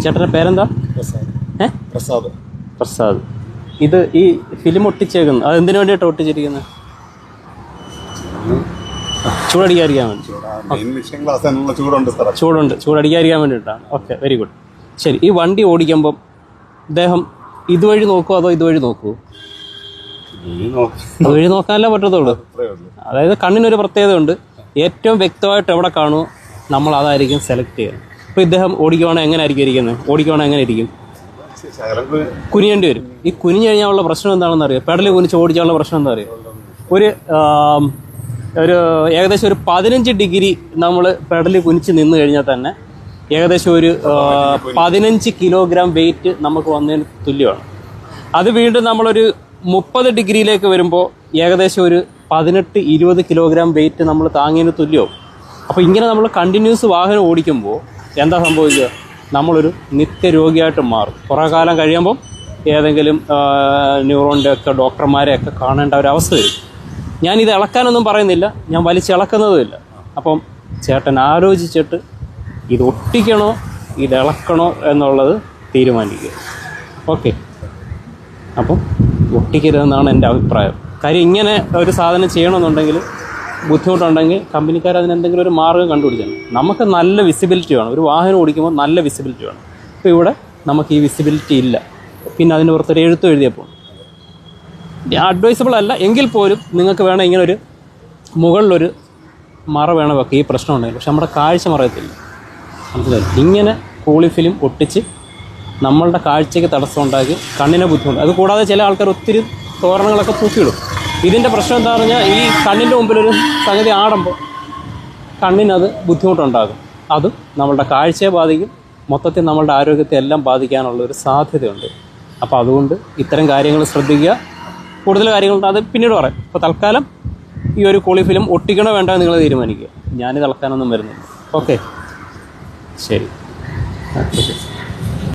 ചേട്ടൻ്റെ പേരെന്താ? പ്രസാദ്. പ്രസാദ്. ഇത് ഈ ഫിലിം ഒട്ടിച്ചേക്കുന്നത് അത് എന്തിനു വേണ്ടിയിട്ടാണ് ഒട്ടിച്ചിരിക്കുന്നത്? ചൂടടിക്കാതിരിക്കാൻ വേണ്ടി. ചൂടടിക്കാതിരിക്കാൻ വേണ്ടിയിട്ടാണ്. Okay, very good. ശരി, ഈ വണ്ടി ഓടിക്കുമ്പം ഇദ്ദേഹം ഇതുവഴി നോക്കുമോ അതോ ഇതുവഴി നോക്കുമോ? അതുവഴി നോക്കാനല്ലേ പറ്റത്തുള്ളൂ. അതായത് കണ്ണിനൊരു പ്രത്യേകത ഉണ്ട്. ഏറ്റവും വ്യക്തമായിട്ട് എവിടെ കാണുമോ നമ്മൾ അതായിരിക്കും സെലക്ട് ചെയ്യുന്നത്. ഇപ്പോൾ ഇദ്ദേഹം ഓടിക്കുവാണെങ്കിൽ എങ്ങനെ ആയിരിക്കും ഇരിക്കുന്നത്? ഓടിക്കുവാണെങ്കിൽ എങ്ങനെ ഇരിക്കും? കുനിയേണ്ടി വരും. ഈ കുനിഞ്ഞു കഴിഞ്ഞാലുള്ള പ്രശ്നം എന്താണെന്ന് അറിയാം. പെടൽ കുനിച്ച് ഓടിച്ചാലുള്ള പ്രശ്നം എന്താ അറിയാം? ഒരു ഏകദേശം ഒരു 15 ഡിഗ്രി നമ്മൾ പെടൽ കുനിച്ച് നിന്ന് കഴിഞ്ഞാൽ തന്നെ ഏകദേശം ഒരു 15 കിലോഗ്രാം വെയിറ്റ് നമുക്ക് വന്നതിന് തുല്യമാണ്. അത് വീണ്ടും നമ്മളൊരു 30 ഡിഗ്രിയിലേക്ക് വരുമ്പോൾ ഏകദേശം ഒരു 18-20 കിലോഗ്രാം വെയിറ്റ് നമ്മൾ താങ്ങിയതിന് തുല്യമാവും. അപ്പോൾ ഇങ്ങനെ നമ്മൾ കണ്ടിന്യൂസ് വാഹനം ഓടിക്കുമ്പോൾ എന്താ സംഭവിക്കുക? നമ്മളൊരു നിത്യരോഗിയായിട്ട് മാറും. കുറേ കാലം കഴിയുമ്പം ഏതെങ്കിലും ന്യൂറോണിൻ്റെ ഒക്കെ ഡോക്ടർമാരെയൊക്കെ കാണേണ്ട ഒരവസ്ഥ വരും. ഞാനിത് ഇളക്കാനൊന്നും പറയുന്നില്ല, ഞാൻ വലിച്ചിളക്കുന്നതുമില്ല. അപ്പം ചേട്ടൻ ആലോചിച്ചിട്ട് ഇത് ഒട്ടിക്കണോ ഇത് ഇളക്കണോ എന്നുള്ളത് തീരുമാനിക്കുക. ഓക്കെ, അപ്പം ഒട്ടിക്കരുതെന്നാണ് എൻ്റെ അഭിപ്രായം. കാര്യം ഇങ്ങനെ ഒരു സാധനം ചെയ്യണമെന്നുണ്ടെങ്കിൽ ബുദ്ധിമുട്ടുണ്ടെങ്കിൽ കമ്പനിക്കാർ അതിനെന്തെങ്കിലും ഒരു മാർഗ്ഗം കണ്ടുപിടിക്കണം. നമുക്ക് നല്ല വിസിബിലിറ്റി വേണം. ഒരു വാഹനം ഓടിക്കുമ്പോൾ നല്ല വിസിബിലിറ്റി വേണം. ഇപ്പോൾ ഇവിടെ നമുക്ക് ഈ വിസിബിലിറ്റി ഇല്ല. പിന്നെ അതിന് പുറത്തൊരു എഴുത്തും എഴുതിയപ്പോൾ അഡ്വൈസബിൾ അല്ല എങ്കിൽ പോലും നിങ്ങൾക്ക് വേണം ഇങ്ങനെ ഒരു മുകളിലൊരു മറ വേണം വെക്കുക. ഈ പ്രശ്നം ഉണ്ടെങ്കിൽ പക്ഷെ നമ്മുടെ കാഴ്ച മറയത്തില്ല. മനസ്സിലായി? ഇങ്ങനെ കൂളി ഫിലിം ഒട്ടിച്ച് നമ്മളുടെ കാഴ്ചയ്ക്ക് തടസ്സം ഉണ്ടാക്കി കണ്ണിനെ ബുദ്ധിമുട്ട്. അത് കൂടാതെ ചില ആൾക്കാർ ഒത്തിരി തോരണങ്ങളൊക്കെ തൂക്കിയിടും. ഇതിൻ്റെ പ്രശ്നം എന്താണെന്ന് പറഞ്ഞാൽ ഈ കണ്ണിൻ്റെ മുമ്പിലൊരു സംഗതി ആടുമ്പോൾ കണ്ണിനത് ബുദ്ധിമുട്ടുണ്ടാകും. അതും നമ്മളുടെ കാഴ്ചയെ ബാധിക്കും. മൊത്തത്തിൽ നമ്മളുടെ ആരോഗ്യത്തെ എല്ലാം ബാധിക്കാനുള്ള ഒരു സാധ്യതയുണ്ട്. അപ്പോൾ അതുകൊണ്ട് ഇത്തരം കാര്യങ്ങൾ ശ്രദ്ധിക്കുക. കൂടുതൽ കാര്യങ്ങളുണ്ട്, അത് പിന്നീട് പറയാം. ഇപ്പോൾ തൽക്കാലം ഈ ഒരു കൂളി ഫിലിം ഒട്ടിക്കണോ വേണ്ടോ നിങ്ങൾ തീരുമാനിക്കുക. ഞാനിത് ഇളക്കാനൊന്നും വരുന്നില്ല. ഓക്കെ, ശരി.